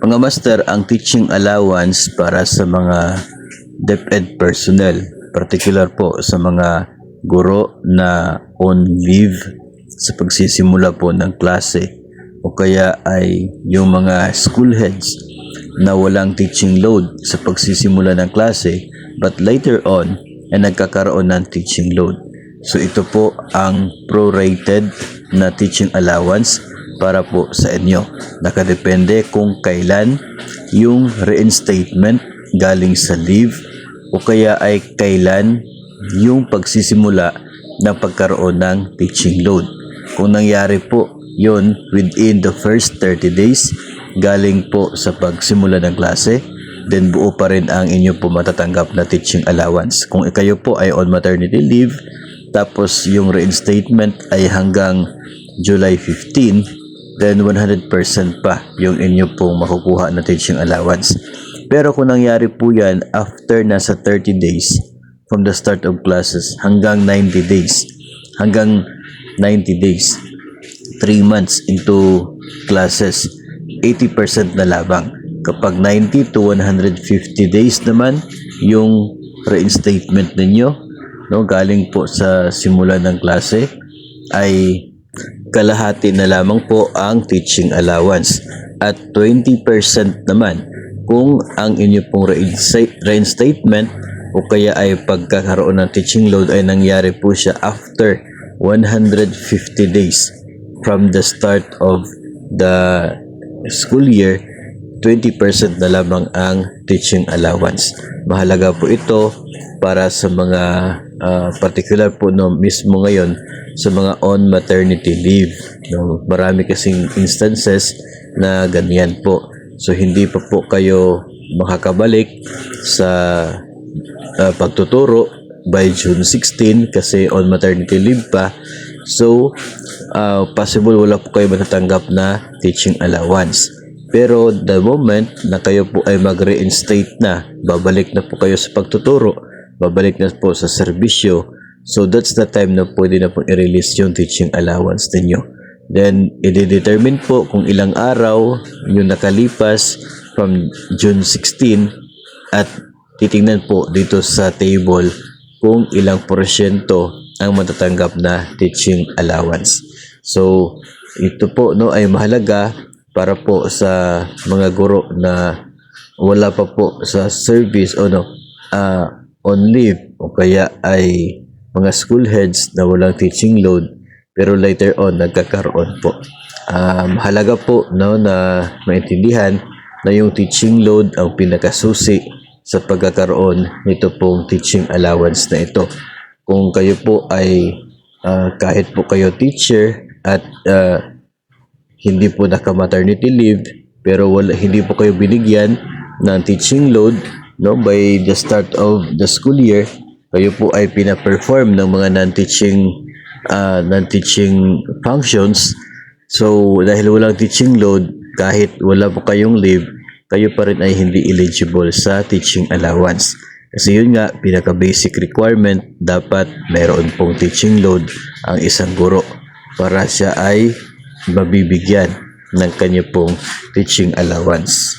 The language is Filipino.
Mga master, ang teaching allowance para sa mga DepEd personnel, particular po sa mga guro na on leave sa pagsisimula po ng klase o kaya ay yung mga school heads na walang teaching load sa pagsisimula ng klase but later on ay nagkakaroon ng teaching load. So ito po ang prorated na teaching allowance para po sa inyo. Nakadepende kung kailan yung reinstatement galing sa leave o kaya ay kailan yung pagsisimula ng pagkaroon ng teaching load. Kung nangyari po yon within the first 30 days galing po sa pagsimula ng klase, then buo pa rin ang inyo po matatanggap na teaching allowance. Kung kayo po ay on maternity leave, tapos yung reinstatement ay hanggang July 15, then 100% pa yung inyo pong makukuha na teaching allowance. Pero kung nangyari po yan after nasa 30 days from the start of classes hanggang 90 days, 3 months into classes, 80% na labang. Kapag 90 to 150 days naman yung reinstatement ninyo, no, galing po sa simula ng klase, ay kalahati na lamang po ang teaching allowance at 20% naman kung ang inyo pong reinstatement o kaya ay pagkakaroon ng teaching load ay nangyari po siya after 150 days from the start of the school year. 20% na lamang ang teaching allowance. Mahalaga po ito para sa mga particular po no mismo ngayon sa mga on maternity leave. No, marami kasing instances na ganyan po. So hindi pa po kayo makakabalik sa pagtuturo by June 16 kasi on maternity leave pa. So possible wala po kayo matatanggap na teaching allowance. Pero the moment na kayo po ay mag-reinstate na, babalik na po kayo sa pagtuturo, babalik na po sa serbisyo, so that's the time na pwede na po i-release yung teaching allowance ninyo. Then, i-determine po kung ilang araw yung nakalipas from June 16 at titingnan po dito sa table kung ilang porsyento ang matatanggap na teaching allowance. So, ito po no ay mahalaga para po sa mga guro na wala pa po sa service o on leave o kaya ay mga school heads na walang teaching load pero later on nagkakaroon po. Mahalaga po no na maintindihan na yung teaching load ang pinakasusi sa pagkakaroon nito pong teaching allowance na ito. Kung kayo po ay kahit po kayo teacher at hindi po naka-maternity leave pero hindi po kayo binigyan ng teaching load no by the start of the school year, kayo po ay pina-perform ng mga non-teaching functions. So dahil walang teaching load, kahit wala po kayong leave, kayo pa rin ay hindi eligible sa teaching allowance. Kasi yun nga, pinaka-basic requirement, dapat mayroon pong teaching load ang isang guro para siya ay mabibigyan ng kanya pong teaching allowance.